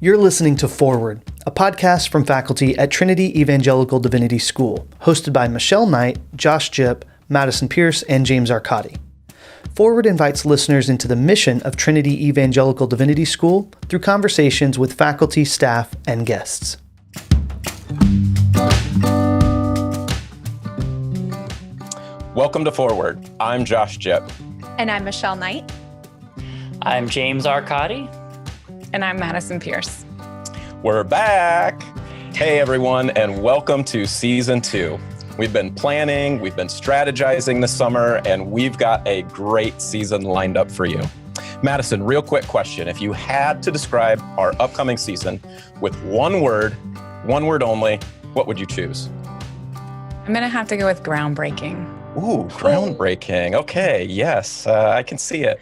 You're listening to Foreword, a podcast from faculty at Trinity Evangelical Divinity School, hosted by Michelle Knight, Josh Jipp, Madison Pierce, and James Arcadi. Foreword invites listeners into the mission of Trinity Evangelical Divinity School through conversations with faculty, staff, and guests. Welcome to Foreword. I'm Josh Jipp. And I'm Michelle Knight. I'm James Arcadi. And I'm Madison Pierce. We're back. Hey, everyone, and welcome to Season 2. We've been planning, we've been strategizing this summer, and we've got a great season lined up for you. Madison, real quick question. If you had to describe our upcoming season with one word only, what would you choose? I'm going to have to go with groundbreaking. Ooh, groundbreaking. Okay, yes, I can see it.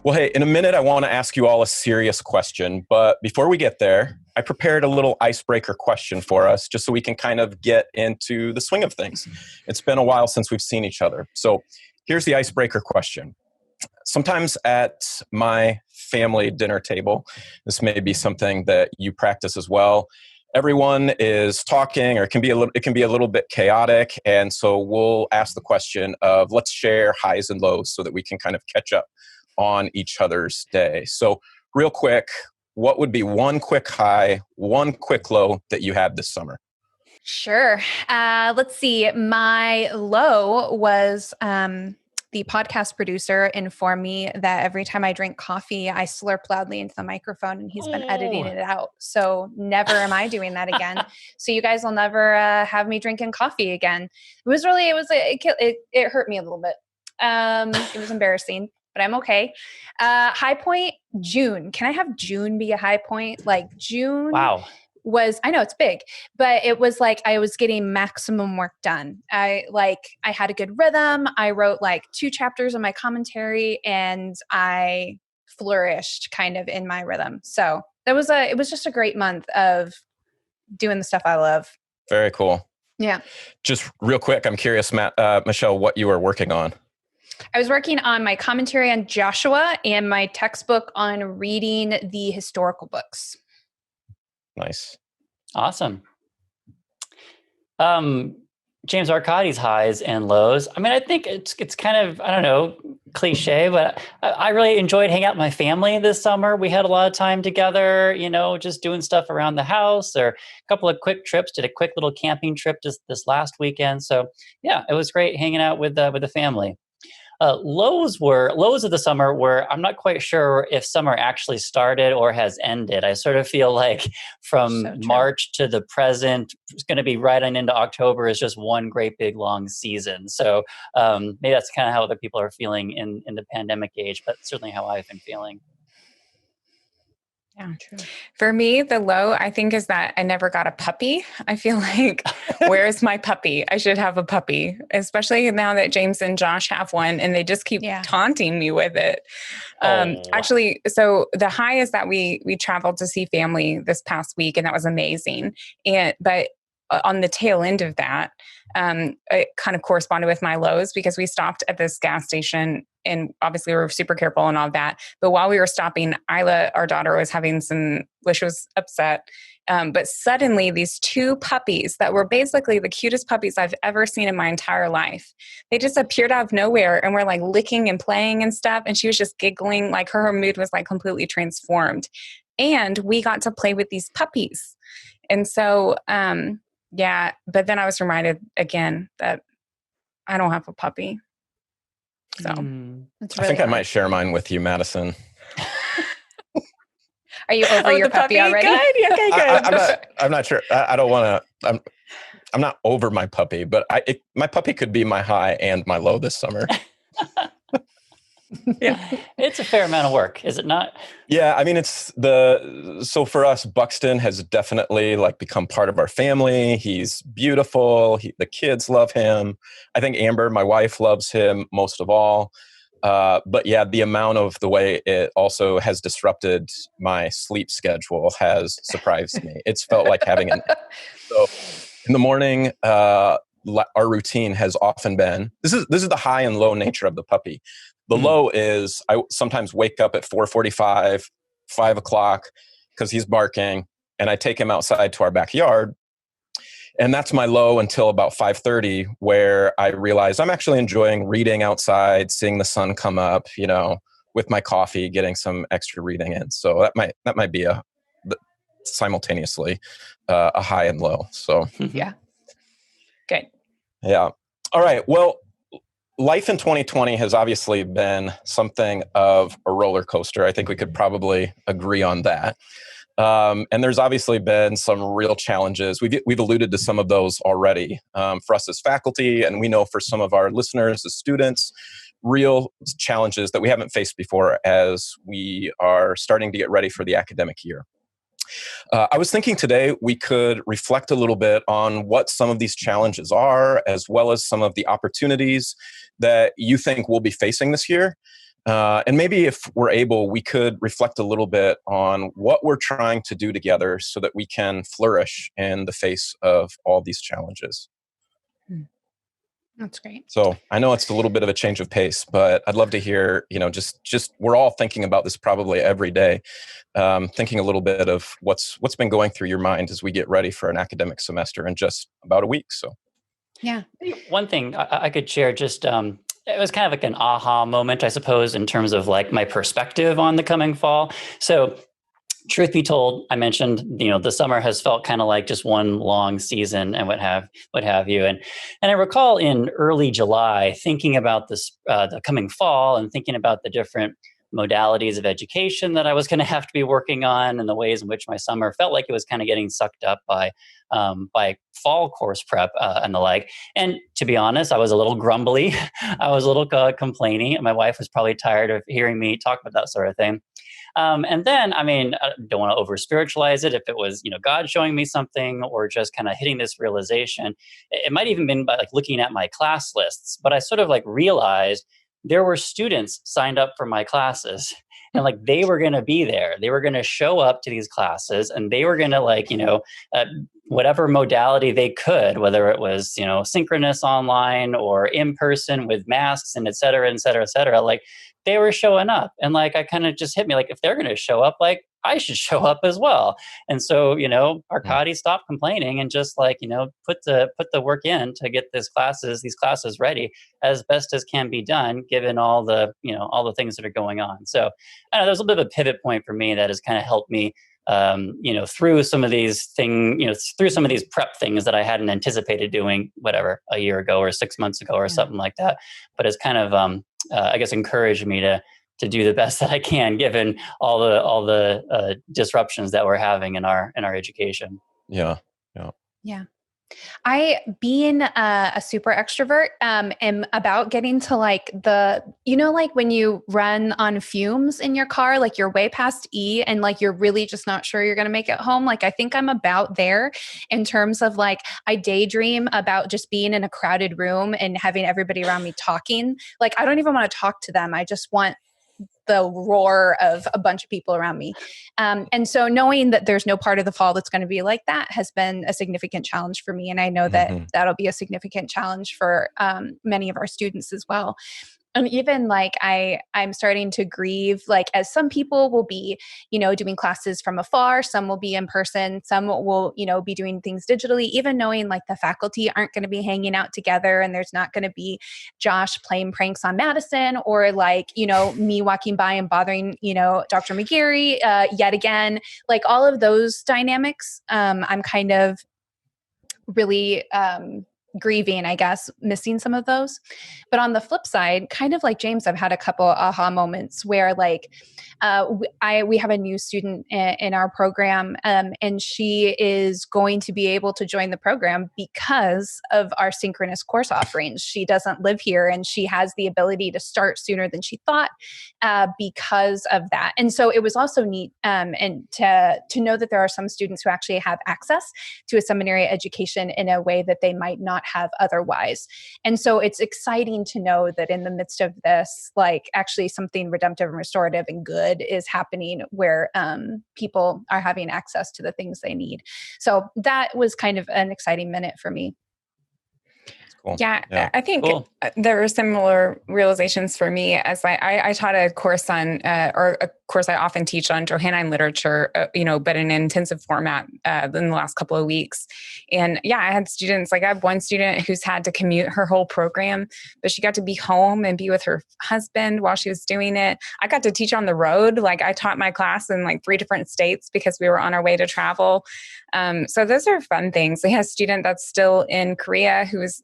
Well, hey, in a minute, I want to ask you all a serious question. But before we get there, I prepared a little icebreaker question for us, just so we can kind of get into the swing of things. It's been a while since we've seen each other. So here's the icebreaker question. Sometimes at my family dinner table, this may be something that you practice as well. Everyone is talking, or it can be a little bit chaotic. And so we'll ask the question of, let's share highs and lows so that we can kind of catch up on each other's day. So real quick, what would be one quick high, one quick low that you had this summer? Sure. Let's see. My low was the podcast producer informed me that every time I drink coffee, I slurp loudly into the microphone, and he's been editing it out. So never am I doing that again. So you guys will never have me drinking coffee again. It hurt me a little bit. It was embarrassing. But I'm okay. High point, June. Can I have June be a high point? Like June I know it's big, but it was like I was getting maximum work done. I had a good rhythm. I wrote like 2 chapters of my commentary, and I flourished kind of in my rhythm. So it was just a great month of doing the stuff I love. Very cool. Yeah. Just real quick, I'm curious, Michelle, what you were working on. I was working on my commentary on Joshua and my textbook on reading the historical books. Nice. Awesome. James Arcadi's highs and lows. I mean, I think it's kind of, I don't know, cliche, but I really enjoyed hanging out with my family this summer. We had a lot of time together, just doing stuff around the house, or a couple of quick trips. Did a quick little camping trip just this last weekend. So yeah, it was great hanging out with the family. Lows of the summer were, I'm not quite sure if summer actually started or has ended. I sort of feel like from March to the present, it's going to be right on into October is just one great big long season. So maybe that's kind of how other people are feeling in the pandemic age, but certainly how I've been feeling. Yeah, true. For me, the low, I think, is that I never got a puppy. I feel like, where's my puppy? I should have a puppy, especially now that James and Josh have one, and they just keep taunting me with it. Actually, so the high is that we traveled to see family this past week, and that was amazing. But on the tail end of that, it kind of corresponded with my lows, because we stopped at this gas station, and obviously we were super careful and all of that. But while we were stopping, Isla, our daughter, was she was upset. But suddenly these 2 puppies that were basically the cutest puppies I've ever seen in my entire life, they just appeared out of nowhere and were like licking and playing and stuff. And she was just giggling, like her mood was like completely transformed. And we got to play with these puppies. And so, but then I was reminded again that I don't have a puppy. So I think I might share mine with you, Madison. Are you over your puppy already? Good. Okay, good. I'm not sure. I don't want to. I'm not over my puppy, but my puppy could be my high and my low this summer. Yeah, it's a fair amount of work, is it not? Yeah, I mean, so for us, Buxton has definitely become part of our family. He's beautiful. The kids love him. I think Amber, my wife, loves him most of all. But yeah, the amount of the way it also has disrupted my sleep schedule has surprised me. It's felt like having so in the morning, our routine has often been, this is the high and low nature of the puppy. The low is I sometimes wake up at 4:45, 5 o'clock, because he's barking, and I take him outside to our backyard. And that's my low until about 5:30, where I realize I'm actually enjoying reading outside, seeing the sun come up, with my coffee, getting some extra reading in. So that might be simultaneously a high and low. So yeah, good. Yeah. All right. Well, life in 2020 has obviously been something of a roller coaster. I think we could probably agree on that. And there's obviously been some real challenges. We've alluded to some of those already for us as faculty, and we know for some of our listeners as students, real challenges that we haven't faced before as we are starting to get ready for the academic year. I was thinking today we could reflect a little bit on what some of these challenges are, as well as some of the opportunities that you think we'll be facing this year. And maybe if we're able, we could reflect a little bit on what we're trying to do together so that we can flourish in the face of all these challenges. That's great. So I know it's a little bit of a change of pace, but I'd love to hear, just we're all thinking about this probably every day, thinking a little bit of what's been going through your mind as we get ready for an academic semester in just about a week. So, yeah. One thing I could share, just it was kind of like an aha moment, I suppose, in terms of like my perspective on the coming fall. So, truth be told, I mentioned, the summer has felt kind of like just one long season and what have you. And I recall in early July thinking about this, the coming fall, and thinking about the different modalities of education that I was going to have to be working on, and the ways in which my summer felt like it was kind of getting sucked up by fall course prep and the like. And to be honest, I was a little grumbly. I was a little complaining. My wife was probably tired of hearing me talk about that sort of thing. And then, I don't want to over spiritualize it. If it was, God showing me something, or just kind of hitting this realization, it might even been by like looking at my class lists. But I sort of like realized there were students signed up for my classes, and like they were going to be there. They were going to show up to these classes, and they were going to whatever modality they could, whether it was, synchronous online or in person with masks and et cetera, et cetera, et cetera. Like they were showing up, and like, I kind of just hit me like, if they're going to show up, like I should show up as well. And so, Arkady stopped complaining and just like, put the work in to get these classes ready as best as can be done, given all the things that are going on. So I know there's a bit of a pivot point for me that has kind of helped me, through some of these through some of these prep things that I hadn't anticipated doing, whatever, a year ago or 6 months ago or something like that. But it's kind of, I guess, encouraged me to do the best that I can, given all the disruptions that we're having in our education. Yeah. I, being a super extrovert, am about getting to like like when you run on fumes in your car, like you're way past E and like you're really just not sure you're going to make it home. Like I think I'm about there in terms of like I daydream about just being in a crowded room and having everybody around me talking. Like I don't even want to talk to them. I just want the roar of a bunch of people around me. And so knowing that there's no part of the fall that's going to be like that has been a significant challenge for me. And I know that that'll be a significant challenge for many of our students as well. And even like I'm starting to grieve, like as some people will be, doing classes from afar, some will be in person, some will, be doing things digitally, even knowing like the faculty aren't going to be hanging out together and there's not going to be Josh playing pranks on Madison or like, me walking by and bothering, Dr. McGarry yet again, like all of those dynamics. I'm kind of really, grieving, I guess, missing some of those. But on the flip side, kind of like James, I've had a couple aha moments where like we have a new student in our program, and she is going to be able to join the program because of our synchronous course offerings. She doesn't live here, and she has the ability to start sooner than she thought because of that. And so it was also neat and to know that there are some students who actually have access to a seminary education in a way that they might not have otherwise. And so it's exciting to know that in the midst of this, like actually something redemptive and restorative and good is happening where people are having access to the things they need. So that was kind of an exciting minute for me. Cool. Yeah, I think there are similar realizations for me as I taught a course on, or a course I often teach on Johannine literature, but in an intensive format in the last couple of weeks. And yeah, I had students, like I have one student who's had to commute her whole program, but she got to be home and be with her husband while she was doing it. I got to teach on the road. Like I taught my class in like 3 different states because we were on our way to travel. So those are fun things. We had a student that's still in Korea who's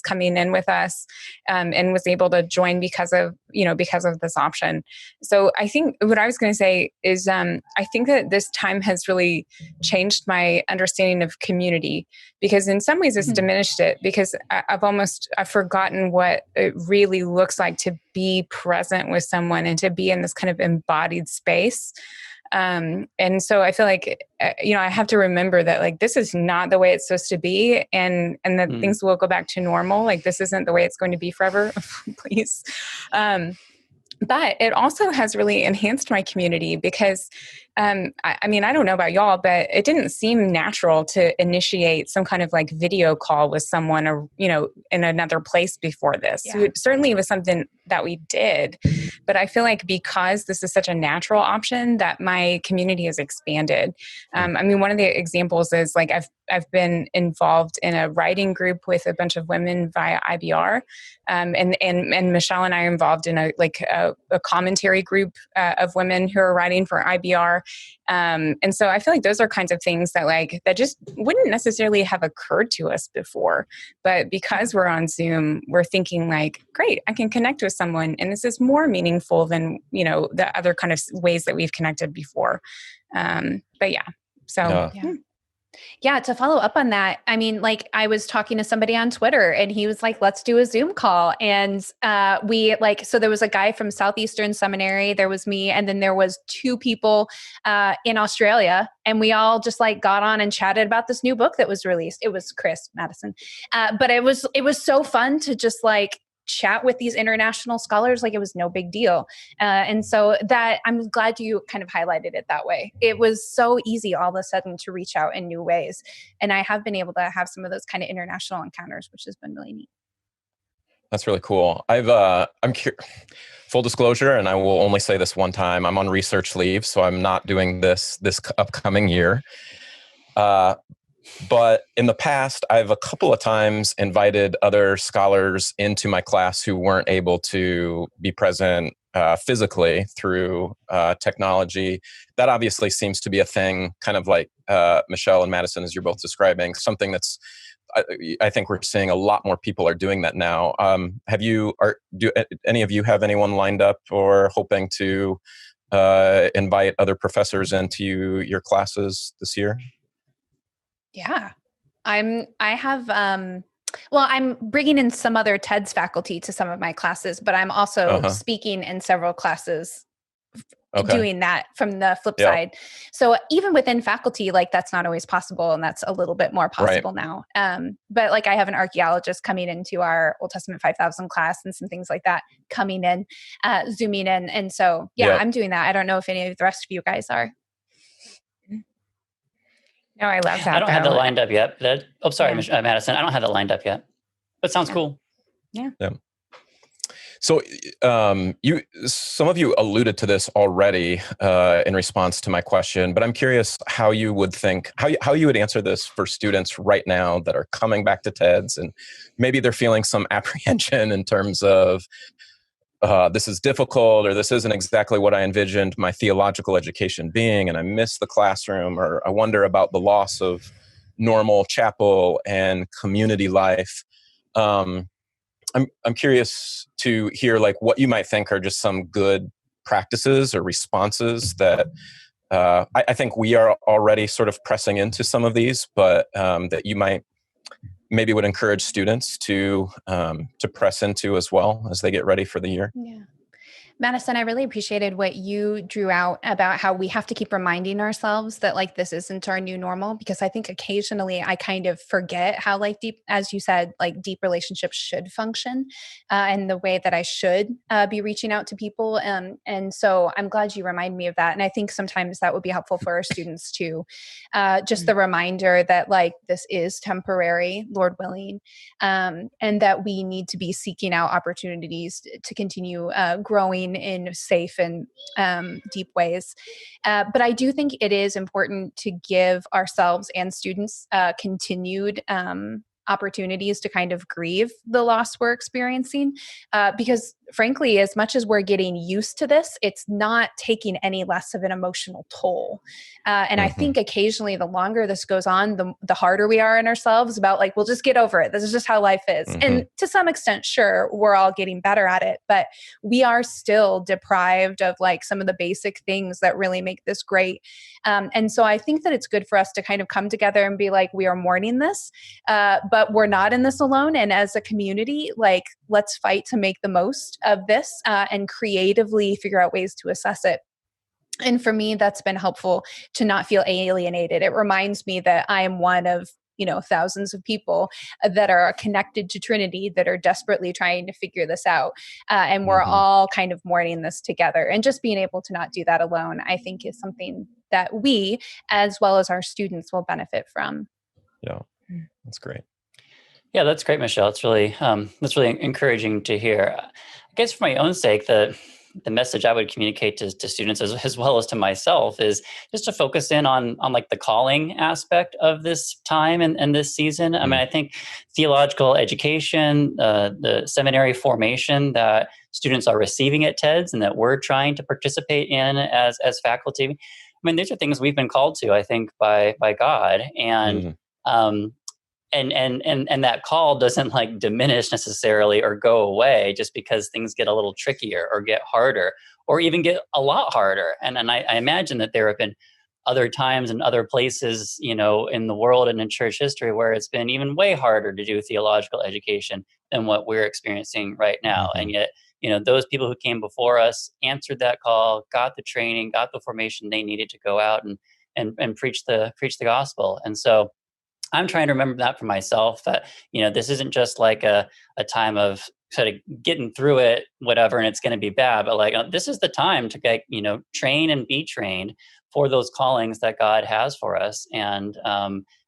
coming in with us, and was able to join because of this option. So I think what I was going to say is, I think that this time has really changed my understanding of community, because in some ways it's diminished it, because I've forgotten what it really looks like to be present with someone and to be in this kind of embodied space. And so I feel like, I have to remember that like, this is not the way it's supposed to be. And that things will go back to normal. Like this isn't the way it's going to be forever, please. But it also has really enhanced my community because, I don't know about y'all, but it didn't seem natural to initiate some kind of like video call with someone or, in another place before this. Yeah. It certainly was something that we did, but I feel like because this is such a natural option that my community has expanded. One of the examples is like I've been involved in a writing group with a bunch of women via IBR. And Michelle and I are involved in a commentary group of women who are writing for IBR. And so I feel like those are kinds of things that just wouldn't necessarily have occurred to us before. But because we're on Zoom, we're thinking like, great, I can connect with someone. And this is more meaningful than, the other kind of ways that we've connected before. But yeah, so yeah. Yeah, to follow up on that, I was talking to somebody on Twitter and he was like, let's do a Zoom call. And so there was a guy from Southeastern Seminary, there was me, and then there was 2 people in Australia. And we all just got on and chatted about this new book that was released. It was Chris Madison. But it was so fun to just chat with these international scholars like it was no big deal. And so that I'm glad you kind of highlighted it that way. It was so easy all of a sudden to reach out in new ways. And I have been able to have some of those kind of international encounters, which has been really neat. That's really cool. Full disclosure, and I will only say this one time, I'm on research leave, so I'm not doing this upcoming year. But in the past, I've a couple of times invited other scholars into my class who weren't able to be present physically through technology. That obviously seems to be a thing, kind of like Michelle and Madison, as you're both describing, something that's, I think we're seeing a lot more people are doing that now. Do any of you have anyone lined up or hoping to invite other professors into your classes this year? Yeah, I'm bringing in some other TEDS faculty to some of my classes, but I'm also speaking in several classes doing that from the flip side. So even within faculty, that's not always possible. And that's a little bit more possible now. But I have an archaeologist coming into our Old Testament 5000 class and some things like that coming in, Zooming in. And so, I'm doing that. I don't know if any of the rest of you guys are. No, I love that. I don't have that lined up yet. Madison. I don't have that lined up yet. But sounds cool. Yeah. So some of you alluded to this already in response to my question, but I'm curious how you would answer this for students right now that are coming back to TEDS, and maybe they're feeling some apprehension in terms of this is difficult, or this isn't exactly what I envisioned my theological education being, and I miss the classroom, or I wonder about the loss of normal chapel and community life. I'm curious to hear what you might think are just some good practices or responses that I think we are already sort of pressing into some of these, but that you might maybe would encourage students to press into as well as they get ready for the year. Yeah. Madison, I really appreciated what you drew out about how we have to keep reminding ourselves that like this isn't our new normal, because I think occasionally I kind of forget how like deep, as you said, like deep relationships should function and the way that I should be reaching out to people. And so I'm glad you remind me of that. And I think sometimes that would be helpful for our students too. Just the reminder that like this is temporary, Lord willing, and that we need to be seeking out opportunities to continue growing in safe and deep ways. But I do think it is important to give ourselves and students continued opportunities to kind of grieve the loss we're experiencing. Because frankly, as much as we're getting used to this, it's not taking any less of an emotional toll. And I think occasionally the longer this goes on, the harder we are on ourselves about like, we'll just get over it. This is just how life is. And to some extent, sure, we're all getting better at it, but we are still deprived of like some of the basic things that really make this great. And so I think that it's good for us to kind of come together and be like, we are mourning this, but we're not in this alone. And as a community, like, let's fight to make the most of this and creatively figure out ways to assess it. And for me, that's been helpful to not feel alienated. It reminds me that I am one of, thousands of people that are connected to Trinity that are desperately trying to figure this out. And we're all kind of mourning this together. And just being able to not do that alone, I think is something that we, as well as our students, will benefit from. Yeah, that's great. Yeah, that's great, Michelle. It's really encouraging to hear. I guess for my own sake, the message I would communicate to students as well as to myself is just to focus in on like the calling aspect of this time and this season. I mean, I think theological education, the seminary formation that students are receiving at TEDS and that we're trying to participate in as faculty. I mean, these are things we've been called to, I think, by God. And and that call doesn't like diminish necessarily or go away just because things get a little trickier or get harder or even get a lot harder. And I imagine that there have been other times and other places, in the world and in church history where it's been even way harder to do theological education than what we're experiencing right now. And yet, those people who came before us answered that call, got the training, got the formation they needed to go out and preach the gospel. And so I'm trying to remember that for myself, that, this isn't just like a time of sort of getting through it, whatever, and it's going to be bad, but like, this is the time to get, train and be trained for those callings that God has for us. And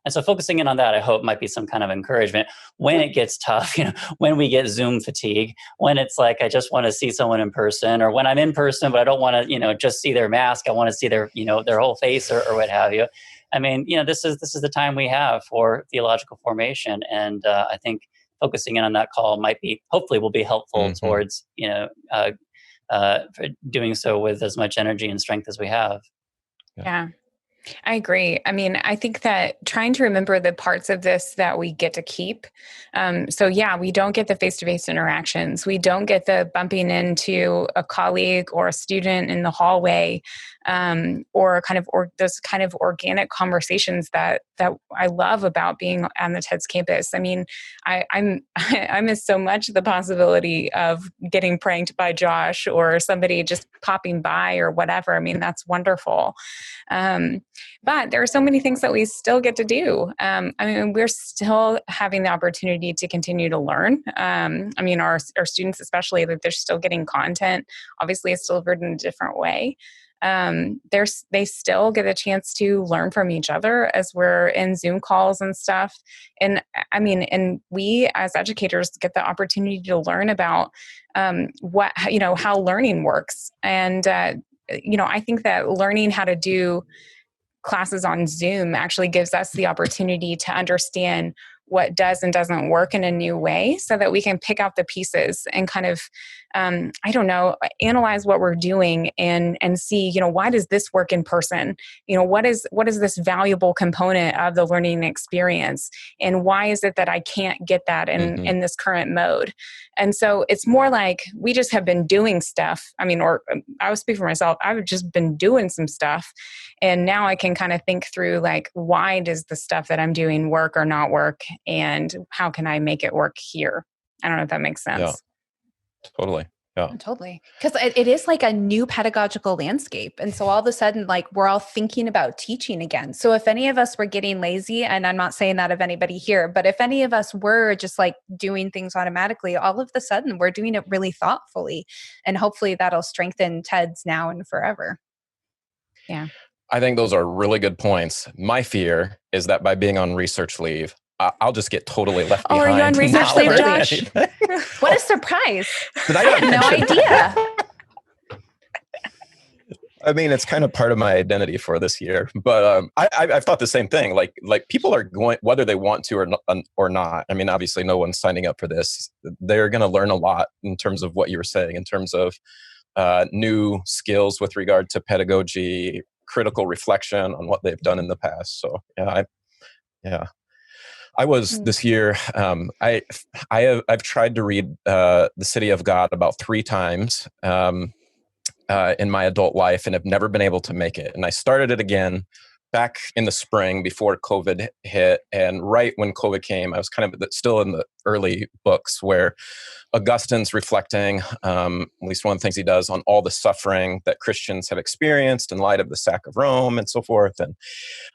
so focusing in on that, I hope might be some kind of encouragement when it gets tough, when we get Zoom fatigue, when it's like, I just want to see someone in person, or when I'm in person, but I don't want to, just see their mask. I want to see their, their whole face or what have you. I mean, this is the time we have for theological formation. And I think focusing in on that call hopefully will be helpful towards, doing so with as much energy and strength as we have. Yeah. I agree. I mean, I think that trying to remember the parts of this that we get to keep. So yeah, we don't get the face-to-face interactions. We don't get the bumping into a colleague or a student in the hallway, or those kind of organic conversations that I love about being on the TEDS campus. I mean, I miss so much the possibility of getting pranked by Josh or somebody just popping by or whatever. I mean, that's wonderful. But there are so many things that we still get to do. I mean, we're still having the opportunity to continue to learn. I mean, our students, especially, that they're still getting content. Obviously, it's delivered in a different way. They still get a chance to learn from each other as we're in Zoom calls and stuff. And I mean, and we as educators get the opportunity to learn about how learning works. And I think that learning how to do classes on Zoom actually gives us the opportunity to understand what does and doesn't work in a new way, so that we can pick out the pieces and kind of, analyze what we're doing and see, why does this work in person? What is this valuable component of the learning experience? And why is it that I can't get that in this current mode? And so it's more like we just have been doing stuff. I mean, or I would speak for myself. I've just been doing some stuff. And now I can kind of think through like, why does the stuff that I'm doing work or not work? And how can I make it work here? I don't know if that makes sense. Yeah, totally. Yeah. Totally. Because it is like a new pedagogical landscape. And so all of a sudden, like we're all thinking about teaching again. So if any of us were getting lazy, and I'm not saying that of anybody here, but if any of us were just like doing things automatically, all of a sudden we're doing it really thoughtfully. And hopefully that'll strengthen TEDS now and forever. Yeah. I think those are really good points. My fear is that by being on research leave, I'll just get totally left behind. Oh, are you on research leave, Josh? What a surprise. Did I had no idea. I mean, it's kind of part of my identity for this year, but I've thought the same thing. Like people are going, whether they want to or not. I mean, obviously, no one's signing up for this. They're going to learn a lot in terms of what you were saying, in terms of new skills with regard to pedagogy, critical reflection on what they've done in the past. So I was this year. I've tried to read The City of God about 3 times. In my adult life, and have never been able to make it. And I started it again back in the spring before COVID hit. And right when COVID came, I was kind of still in the early books where Augustine's reflecting, at least one of the things he does, on all the suffering that Christians have experienced in light of the sack of Rome and so forth. And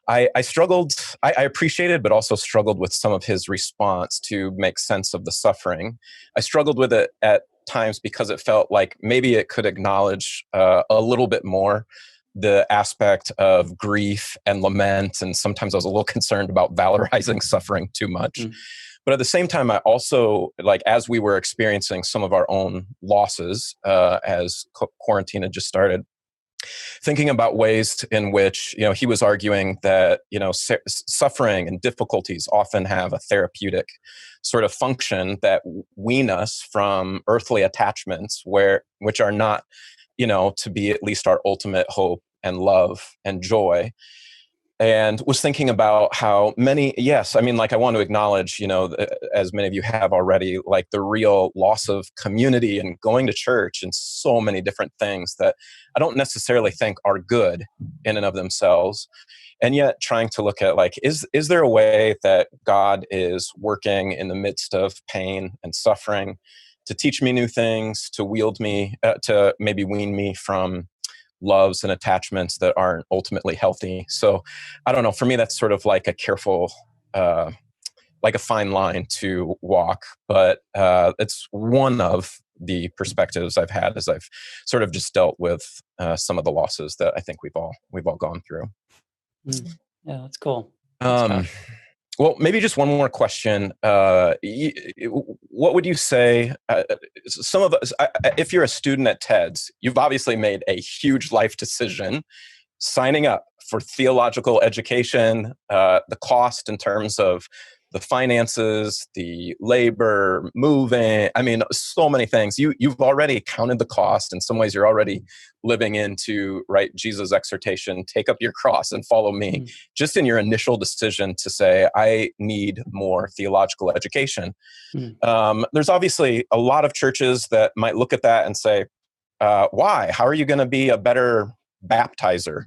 I struggled, I appreciated, but also struggled with some of his response to make sense of the suffering. I struggled with it at times because it felt like maybe it could acknowledge a little bit more the aspect of grief and lament. And sometimes I was a little concerned about valorizing suffering too much. Mm. But at the same time, I also, like, as we were experiencing some of our own losses as quarantine had just started, thinking about ways in which, he was arguing that, suffering and difficulties often have a therapeutic sort of function that wean us from earthly attachments which are not, to be at least our ultimate hope and love and joy. And was thinking about how many, I want to acknowledge, as many of you have already, like the real loss of community and going to church and so many different things that I don't necessarily think are good in and of themselves. And yet trying to look at, like, is there a way that God is working in the midst of pain and suffering to teach me new things, to wield me, to maybe wean me from loves and attachments that aren't ultimately healthy. So I don't know, for me, that's sort of like a careful, like a fine line to walk, but it's one of the perspectives I've had as I've sort of just dealt with some of the losses that I think we've all gone through. Yeah, that's cool. Well, maybe just one more question. What would you say, some of us, if you're a student at TEDS, you've obviously made a huge life decision, signing up for theological education, the cost in terms of the finances, the labor, moving, so many things. You've already counted the cost. In some ways, you're already living into, right, Jesus' exhortation, take up your cross and follow me. Just in your initial decision to say, I need more theological education. There's obviously a lot of churches that might look at that and say, why? How are you going to be a better baptizer,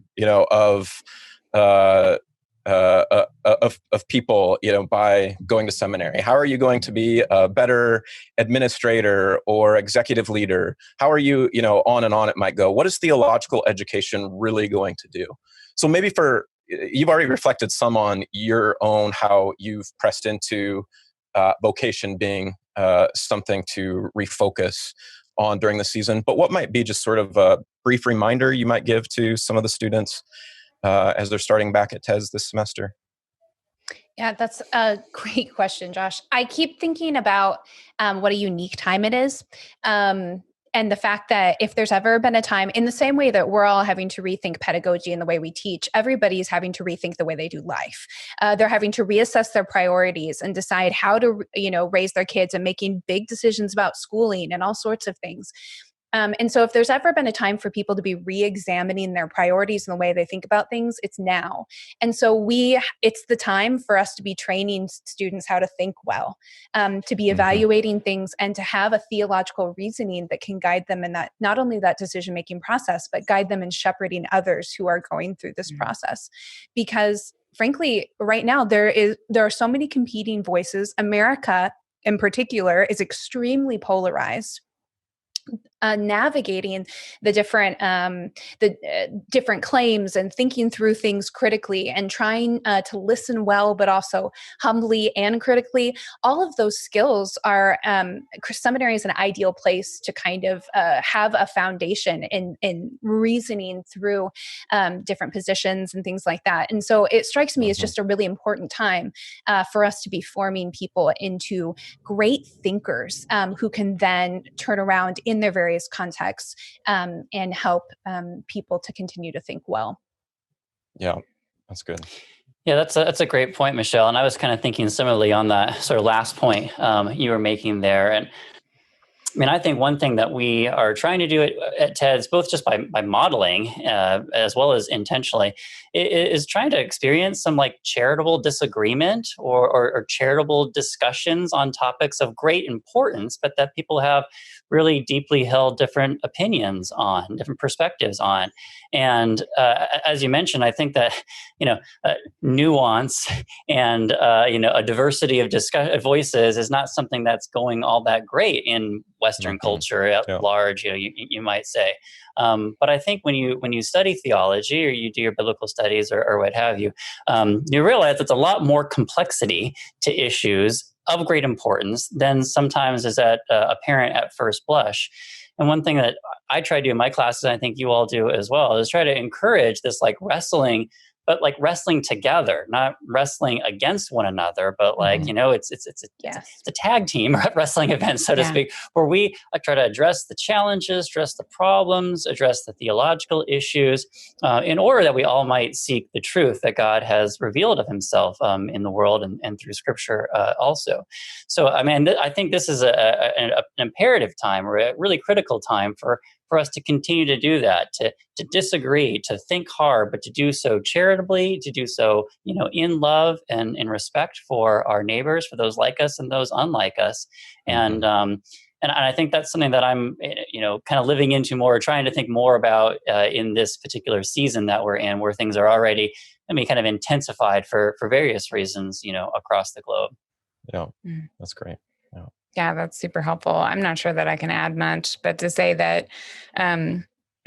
of people, by going to seminary? How are you going to be a better administrator or executive leader? How are you, on and on it might go. What is theological education really going to do? So maybe you've already reflected some on your own, how you've pressed into vocation being something to refocus on during the season. But what might be just sort of a brief reminder you might give to some of the students as they're starting back at TEDS this semester? Yeah, that's a great question, Josh. I keep thinking about what a unique time it is. And the fact that if there's ever been a time, in the same way that we're all having to rethink pedagogy and the way we teach, everybody's having to rethink the way they do life. They're having to reassess their priorities and decide how to, raise their kids, and making big decisions about schooling and all sorts of things. And so if there's ever been a time for people to be re-examining their priorities and the way they think about things, it's now. And so it's the time for us to be training students how to think well, to be evaluating things, and to have a theological reasoning that can guide them in that, not only that decision-making process, but guide them in shepherding others who are going through this process. Because frankly, right now, there are so many competing voices. America in particular is extremely polarized. navigating the different claims and thinking through things critically and trying to listen well, but also humbly and critically. All of those skills are seminary is an ideal place to kind of have a foundation in reasoning through different positions and things like that. And so it strikes me as just a really important time for us to be forming people into great thinkers who can then turn around in their various contexts and help people to continue to think well. Yeah, that's good. Yeah, that's a great point, Michelle. And I was kind of thinking similarly on that sort of last point you were making there. And I mean, I think one thing that we are trying to do at TEDS, both just by modeling as well as intentionally, is trying to experience some like charitable disagreement or charitable discussions on topics of great importance, but that people have really deeply held different opinions on, different perspectives on. And as you mentioned, I think that, nuance and, a diversity of voices is not something that's going all that great in Western culture at large, you might say. But I think when you study theology or you do your biblical studies or what have you, you realize it's a lot more complexity to issues of great importance than sometimes is apparent at first blush. And one thing that I try to do in my classes, and I think you all do as well, is try to encourage this like wrestling, but like wrestling together, not wrestling against one another, but like, it's a tag team wrestling event, so to speak, where we try to address the challenges, address the problems, address the theological issues, in order that we all might seek the truth that God has revealed of himself in the world and through scripture also. So, I mean, I think this is an imperative time, or a really critical time for us to continue to do that, to disagree, to think hard, but to do so charitably, to do so, in love and in respect for our neighbors, for those like us and those unlike us. And I think that's something that I'm, kind of living into more, trying to think more about in this particular season that we're in, where things are already, kind of intensified for various reasons, across the globe. Yeah, that's great. Yeah, that's super helpful. I'm not sure that I can add much, but to say that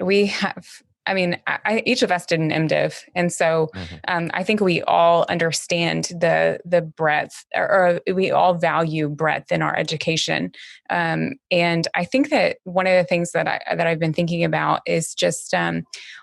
we have, each of us did an MDiv. And so I think we all understand the breadth, or we all value breadth in our education. And I think that one of the things that I've been thinking about is just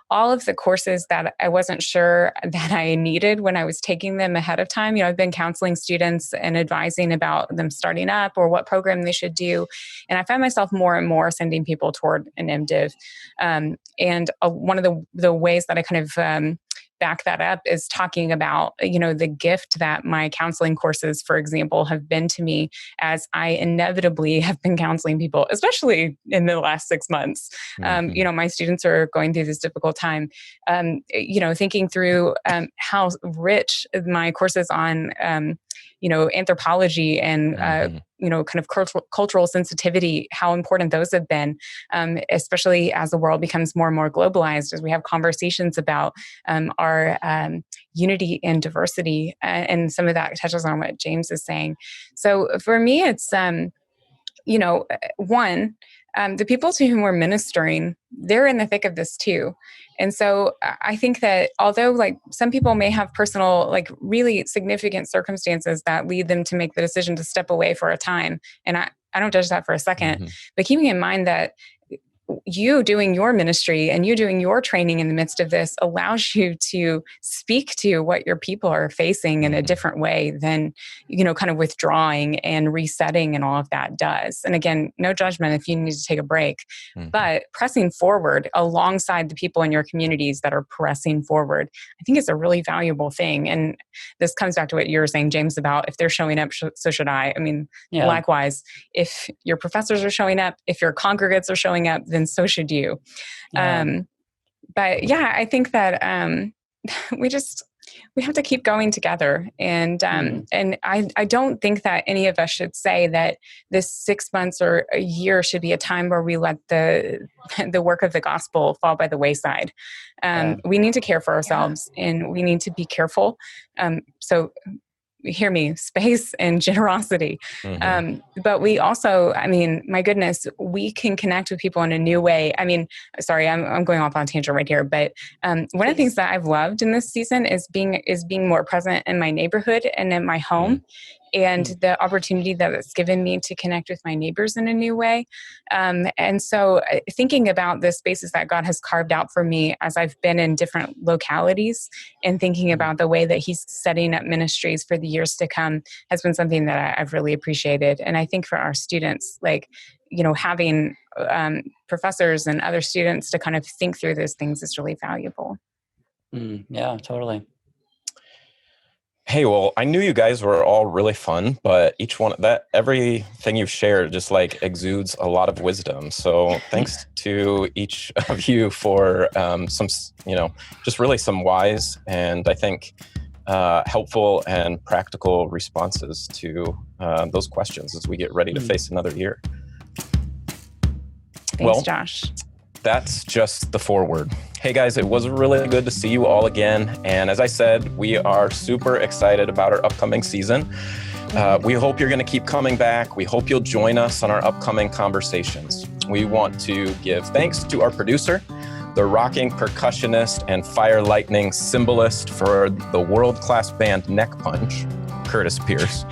all of the courses that I wasn't sure that I needed when I was taking them ahead of time. I've been counseling students and advising about them starting up or what program they should do. And I find myself more and more sending people toward an MDiv. And one of the ways that I kind of back that up is talking about, the gift that my counseling courses, for example, have been to me, as I inevitably have been counseling people, especially in the last 6 months. My students are going through this difficult time, thinking through how rich my courses on, anthropology and, kind of cultural sensitivity, how important those have been, especially as the world becomes more and more globalized, as we have conversations about our unity and diversity. And some of that touches on what James is saying. So for me, it's, one, the people to whom we're ministering, they're in the thick of this too. And so I think that although like some people may have personal, like really significant circumstances that lead them to make the decision to step away for a time, and I don't judge that for a second, but keeping in mind that you doing your ministry and you doing your training in the midst of this allows you to speak to what your people are facing in a different way than, kind of withdrawing and resetting and all of that does. And again, no judgment if you need to take a break, but pressing forward alongside the people in your communities that are pressing forward, I think is a really valuable thing. And this comes back to what you were saying, James, about if they're showing up, so should I. Likewise, if your professors are showing up, if your congregates are showing up, then so should you. But yeah, I think that we have to keep going together. And and I don't think that any of us should say that this 6 months or a year should be a time where we let the work of the gospel fall by the wayside. We need to care for ourselves and we need to be careful. So hear me, space and generosity. Mm-hmm. But we also, I mean, my goodness, we can connect with people in a new way. I mean, sorry, I'm going off on a tangent right here, but one of the things that I've loved in this season is being more present in my neighborhood and in my home. And the opportunity that it's given me to connect with my neighbors in a new way. And so thinking about the spaces that God has carved out for me as I've been in different localities and thinking about the way that he's setting up ministries for the years to come has been something that I've really appreciated. And I think for our students, like, having professors and other students to kind of think through those things is really valuable. Yeah, totally. Hey, well, I knew you guys were all really fun, but everything you've shared just like exudes a lot of wisdom. So thanks to each of you for just really some wise and I think helpful and practical responses to those questions as we get ready to face another year. Thanks, Josh. That's just the foreword. Hey guys, it was really good to see you all again. And as I said, we are super excited about our upcoming season. We hope you're going to keep coming back. We hope you'll join us on our upcoming conversations. We want to give thanks to our producer, the rocking percussionist and fire lightning symbolist for the world-class band Neck Punch, Curtis Pierce.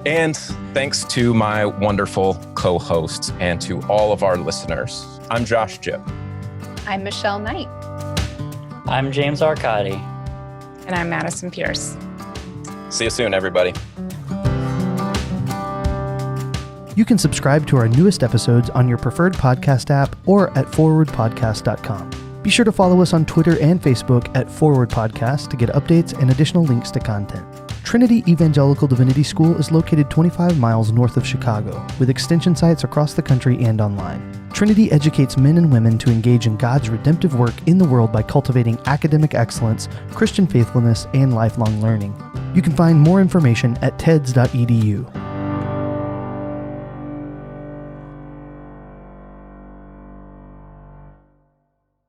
And thanks to my wonderful co-hosts and to all of our listeners. I'm Josh Jip. I'm Michelle Knight. I'm James Arcadi. And I'm Madison Pierce. See you soon, everybody. You can subscribe to our newest episodes on your preferred podcast app or at forewordpodcast.com. Be sure to follow us on Twitter and Facebook at Foreword Podcast to get updates and additional links to content. Trinity Evangelical Divinity School is located 25 miles north of Chicago, with extension sites across the country and online. Trinity educates men and women to engage in God's redemptive work in the world by cultivating academic excellence, Christian faithfulness, and lifelong learning. You can find more information at teds.edu.